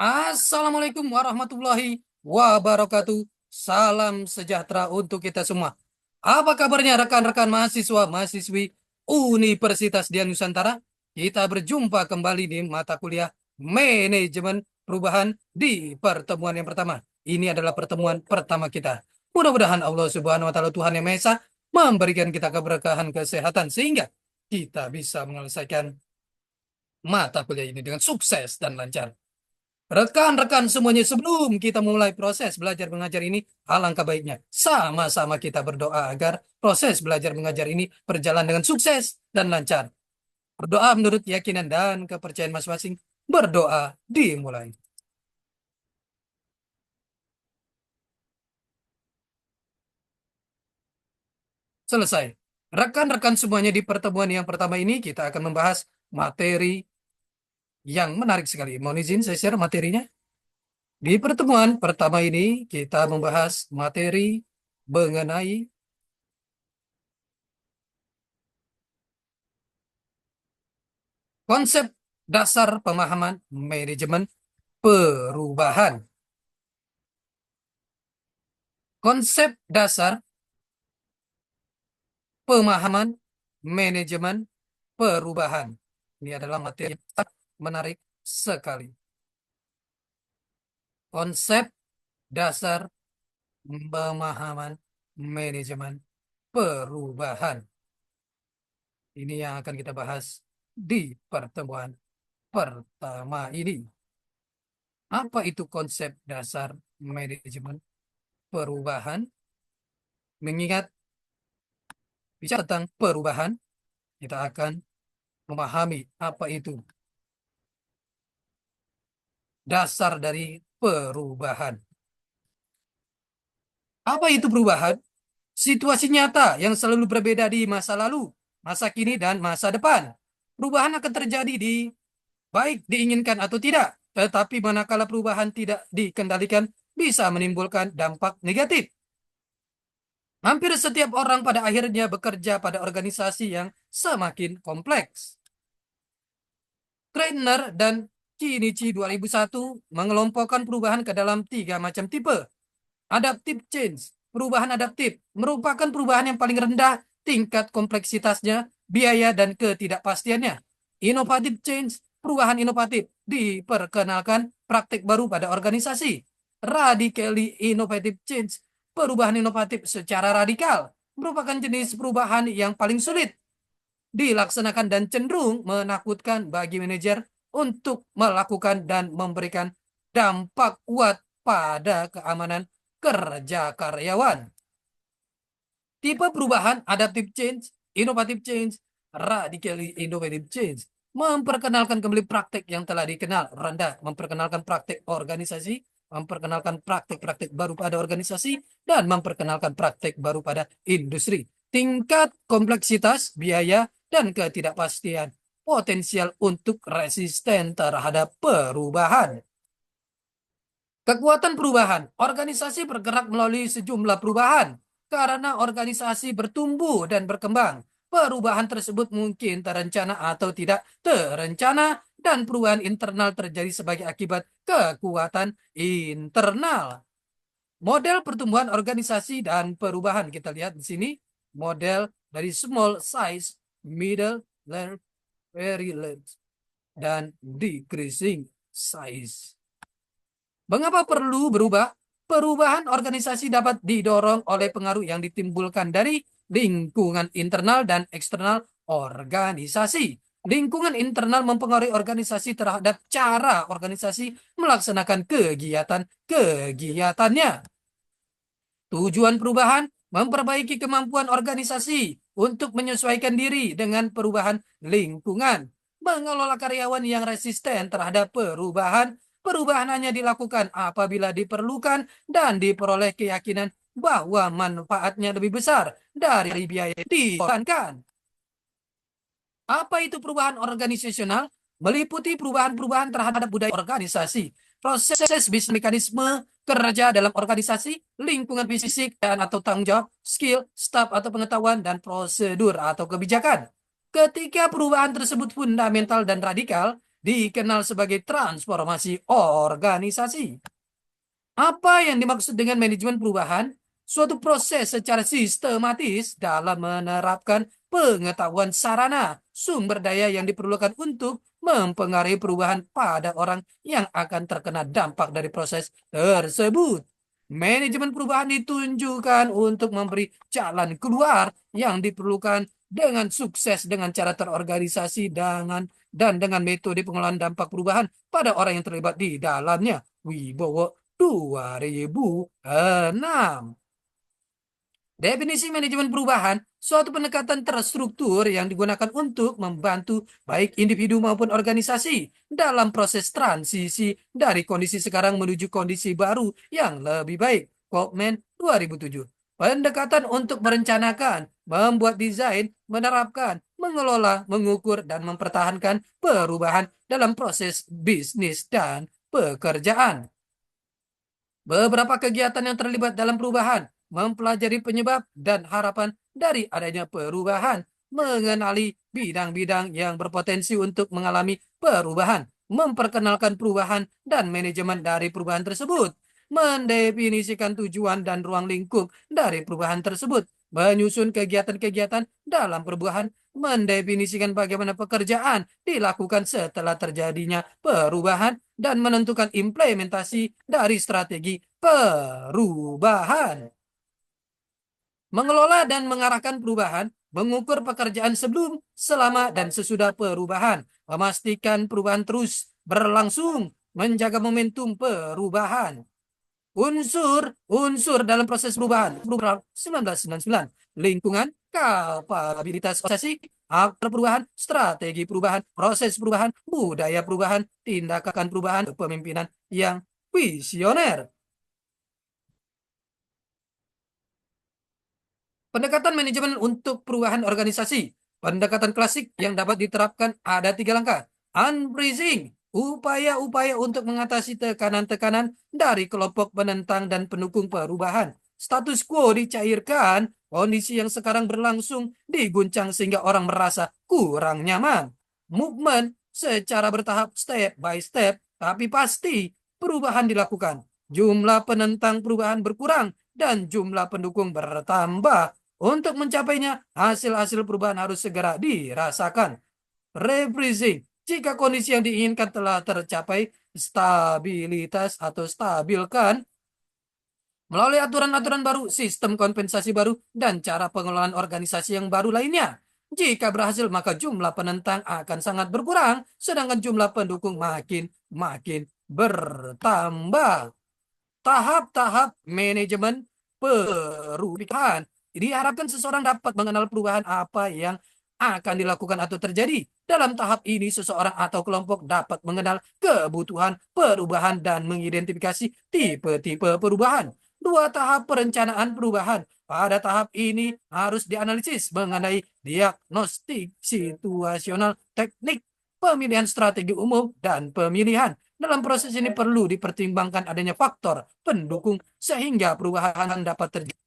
Assalamualaikum warahmatullahi wabarakatuh. Salam sejahtera untuk kita semua. Apa kabarnya rekan-rekan mahasiswa mahasiswi Universitas Dian Nusantara? Kita berjumpa kembali di mata kuliah Manajemen Perubahan di pertemuan yang pertama. Ini adalah pertemuan pertama kita. Mudah-mudahan Allah Subhanahu wa taala Tuhan yang Maha Esa memberikan kita keberkahan kesehatan sehingga kita bisa menyelesaikan mata kuliah ini dengan sukses dan lancar. Rekan-rekan semuanya, sebelum kita mulai proses belajar mengajar ini, alangkah baiknya sama-sama kita berdoa agar proses belajar mengajar ini berjalan dengan sukses dan lancar. Berdoa menurut keyakinan dan kepercayaan masing-masing. Berdoa dimulai. Selesai. Rekan-rekan semuanya, di pertemuan yang pertama ini kita akan membahas materi yang menarik sekali. Mohon izin saya share materinya. Di pertemuan pertama ini kita membahas materi mengenai konsep dasar pemahaman manajemen perubahan. Konsep dasar pemahaman manajemen perubahan. Ini adalah materi yang sangat menarik sekali. Konsep dasar pemahaman manajemen perubahan. Ini yang akan kita bahas di pertemuan pertama ini. Apa itu konsep dasar manajemen perubahan? Mengingat bicara tentang perubahan, kita akan memahami apa itu dasar dari perubahan. Apa itu perubahan? Situasi nyata yang selalu berbeda di masa lalu, masa kini, dan masa depan. Perubahan akan terjadi baik diinginkan atau tidak, tetapi manakala perubahan tidak dikendalikan, bisa menimbulkan dampak negatif. Hampir setiap orang pada akhirnya bekerja pada organisasi yang semakin kompleks. Kreitner dan Kinichi 2001 mengelompokkan perubahan ke dalam 3 macam tipe. Adaptive change, perubahan adaptif, merupakan perubahan yang paling rendah tingkat kompleksitasnya, biaya, dan ketidakpastiannya. Innovative change, perubahan inovatif, diperkenalkan praktik baru pada organisasi. Radically innovative change, perubahan inovatif secara radikal, merupakan jenis perubahan yang paling sulit dilaksanakan dan cenderung menakutkan bagi manajer untuk melakukan dan memberikan dampak kuat pada keamanan kerja karyawan. Tipe perubahan adaptive change, innovative change, radically innovative change memperkenalkan kembali praktik yang telah dikenal rendah, memperkenalkan praktik organisasi, memperkenalkan praktik-praktik baru pada organisasi, dan memperkenalkan praktik baru pada industri. Tingkat kompleksitas, biaya, dan ketidakpastian potensial untuk resisten terhadap perubahan. Kekuatan perubahan. Organisasi bergerak melalui sejumlah perubahan. Karena organisasi bertumbuh dan berkembang, perubahan tersebut mungkin terencana atau tidak terencana, dan perubahan internal terjadi sebagai akibat kekuatan internal. Model pertumbuhan organisasi dan perubahan. Kita lihat di sini model dari small size, middle, large, very large, dan decreasing size. Mengapa perlu berubah? Perubahan organisasi dapat didorong oleh pengaruh yang ditimbulkan dari lingkungan internal dan eksternal organisasi. Lingkungan internal mempengaruhi organisasi terhadap cara organisasi melaksanakan kegiatan-kegiatannya. Tujuan perubahan memperbaiki kemampuan organisasi untuk menyesuaikan diri dengan perubahan lingkungan, mengelola karyawan yang resisten terhadap perubahan. Perubahan hanya dilakukan apabila diperlukan dan diperoleh keyakinan bahwa manfaatnya lebih besar dari biaya yang dikorbankan. Apa itu perubahan organisasional? Meliputi perubahan-perubahan terhadap budaya organisasi, proses bisnis, mekanisme kerja dalam organisasi, lingkungan fisik dan atau tanggung jawab, skill, staf atau pengetahuan, dan prosedur atau kebijakan. Ketika perubahan tersebut fundamental dan radikal, dikenal sebagai transformasi organisasi. Apa yang dimaksud dengan manajemen perubahan? Suatu proses secara sistematis dalam menerapkan pengetahuan sarana, sumber daya yang diperlukan untuk mempengaruhi perubahan pada orang yang akan terkena dampak dari proses tersebut. Manajemen perubahan ditunjukkan untuk memberi jalan keluar yang diperlukan dengan sukses dengan cara terorganisasi dan dengan metode pengelolaan dampak perubahan pada orang yang terlibat di dalamnya. Wibowo 2006. Definisi manajemen perubahan, suatu pendekatan terstruktur yang digunakan untuk membantu baik individu maupun organisasi dalam proses transisi dari kondisi sekarang menuju kondisi baru yang lebih baik. Kopman 2007. Pendekatan untuk merencanakan, membuat desain, menerapkan, mengelola, mengukur, dan mempertahankan perubahan dalam proses bisnis dan pekerjaan. Beberapa kegiatan yang terlibat dalam perubahan, mempelajari penyebab dan harapan dari adanya perubahan, mengenali bidang-bidang yang berpotensi untuk mengalami perubahan, memperkenalkan perubahan dan manajemen dari perubahan tersebut, mendefinisikan tujuan dan ruang lingkup dari perubahan tersebut, menyusun kegiatan-kegiatan dalam perubahan, mendefinisikan bagaimana pekerjaan dilakukan setelah terjadinya perubahan, dan menentukan implementasi dari strategi perubahan. Mengelola dan mengarahkan perubahan, mengukur pekerjaan sebelum, selama, dan sesudah perubahan, memastikan perubahan terus berlangsung, menjaga momentum perubahan. Unsur dalam proses perubahan. 1999. Lingkungan, kapabilitas organisasi, aktor perubahan, strategi perubahan, proses perubahan, budaya perubahan, tindakan perubahan, kepemimpinan yang visioner. Pendekatan manajemen untuk perubahan organisasi. Pendekatan klasik yang dapat diterapkan ada 3 langkah. Unfreezing, upaya-upaya untuk mengatasi tekanan-tekanan dari kelompok penentang dan pendukung perubahan. Status quo dicairkan, kondisi yang sekarang berlangsung diguncang sehingga orang merasa kurang nyaman. Movement secara bertahap, step by step, tapi pasti perubahan dilakukan. Jumlah penentang perubahan berkurang dan jumlah pendukung bertambah. Untuk mencapainya, hasil-hasil perubahan harus segera dirasakan. Rephrasing. Jika kondisi yang diinginkan telah tercapai, stabilitas atau stabilkan melalui aturan-aturan baru, sistem kompensasi baru, dan cara pengelolaan organisasi yang baru lainnya. Jika berhasil, maka jumlah penentang akan sangat berkurang, sedangkan jumlah pendukung makin bertambah. Tahap-tahap manajemen perubahan. Diharapkan seseorang dapat mengenal perubahan apa yang akan dilakukan atau terjadi. Dalam tahap ini, seseorang atau kelompok dapat mengenal kebutuhan perubahan dan mengidentifikasi tipe-tipe perubahan. 2 tahap perencanaan perubahan. Pada tahap ini harus dianalisis mengenai diagnostik situasional, teknik, pemilihan strategi umum, dan pemilihan. Dalam proses ini perlu dipertimbangkan adanya faktor pendukung sehingga perubahan dapat terjadi.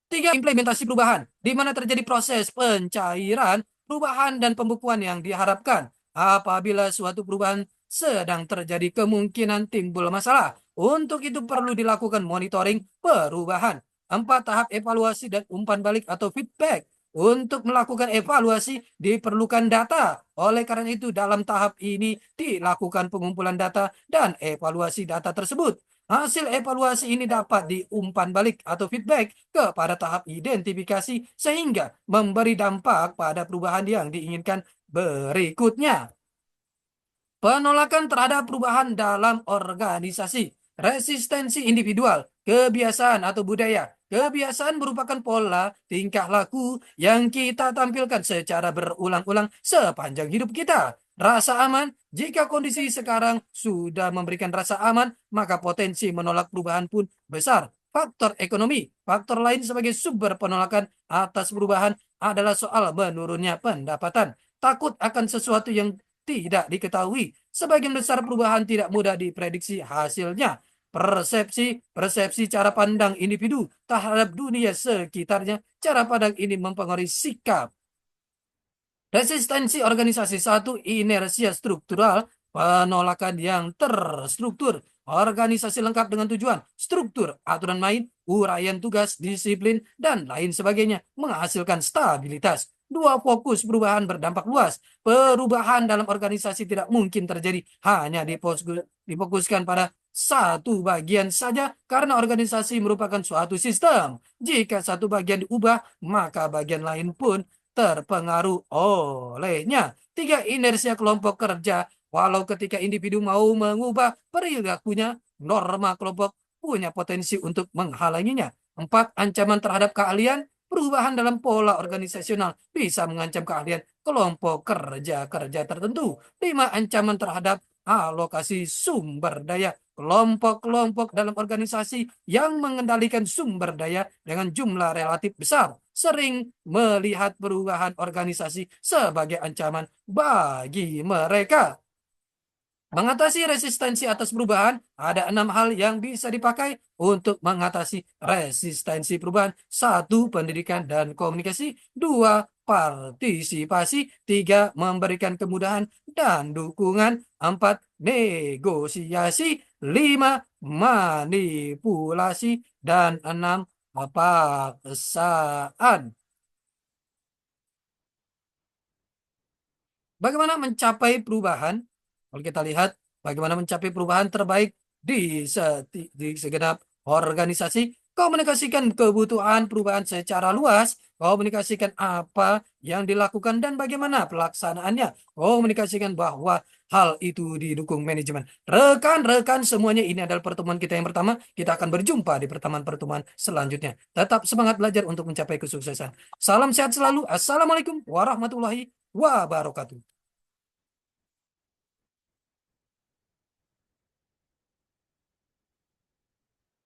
3. Implementasi perubahan, di mana terjadi proses pencairan, perubahan, dan pembukuan yang diharapkan. Apabila suatu perubahan sedang terjadi, kemungkinan timbul masalah. Untuk itu perlu dilakukan monitoring perubahan. 4. Tahap evaluasi dan umpan balik atau feedback. Untuk melakukan evaluasi diperlukan data. Oleh karena itu, dalam tahap ini dilakukan pengumpulan data dan evaluasi data tersebut. Hasil evaluasi ini dapat diumpan balik atau feedback kepada tahap identifikasi sehingga memberi dampak pada perubahan yang diinginkan berikutnya. Penolakan terhadap perubahan dalam organisasi. Resistensi individual, kebiasaan atau budaya. Kebiasaan merupakan pola tingkah laku yang kita tampilkan secara berulang-ulang sepanjang hidup kita. Rasa aman, jika kondisi sekarang sudah memberikan rasa aman, maka potensi menolak perubahan pun besar. Faktor ekonomi, faktor lain sebagai sumber penolakan atas perubahan adalah soal menurunnya pendapatan. Takut akan sesuatu yang tidak diketahui. Sebagian besar perubahan tidak mudah diprediksi hasilnya. Persepsi cara pandang individu terhadap dunia sekitarnya, cara pandang ini mempengaruhi sikap. Resistensi organisasi. 1. Inersia struktural, penolakan yang terstruktur, organisasi lengkap dengan tujuan, struktur, aturan main, uraian tugas, disiplin, dan lain sebagainya, menghasilkan stabilitas. Dua, fokus perubahan berdampak luas. Perubahan dalam organisasi tidak mungkin terjadi hanya difokuskan pada satu bagian saja karena organisasi merupakan suatu sistem. Jika satu bagian diubah, maka bagian lain pun terpengaruh olehnya. Tiga, inersia kelompok kerja. Walau ketika individu mau mengubah perilakunya, norma kelompok punya potensi untuk menghalanginya. Empat, ancaman terhadap keahlian. Perubahan dalam pola organisasional bisa mengancam keahlian kelompok kerja-kerja tertentu. Lima, ancaman terhadap alokasi sumber daya. Kelompok-kelompok dalam organisasi yang mengendalikan sumber daya dengan jumlah relatif besar sering melihat perubahan organisasi sebagai ancaman bagi mereka. Mengatasi resistensi atas perubahan, ada 6 hal yang bisa dipakai untuk mengatasi resistensi perubahan. Satu, pendidikan dan komunikasi. Dua, partisipasi. Tiga, memberikan kemudahan dan dukungan. Empat, negosiasi. Lima, manipulasi. Dan enam, paksaan. Bagaimana mencapai perubahan? Kalau kita lihat bagaimana mencapai perubahan terbaik di segenap organisasi, komunikasikan kebutuhan perubahan secara luas, komunikasikan apa yang dilakukan dan bagaimana pelaksanaannya, komunikasikan bahwa hal itu didukung manajemen. Rekan-rekan semuanya, ini adalah pertemuan kita yang pertama. Kita akan berjumpa di pertemuan-pertemuan selanjutnya. Tetap semangat belajar untuk mencapai kesuksesan. Salam sehat selalu. Assalamualaikum warahmatullahi wabarakatuh.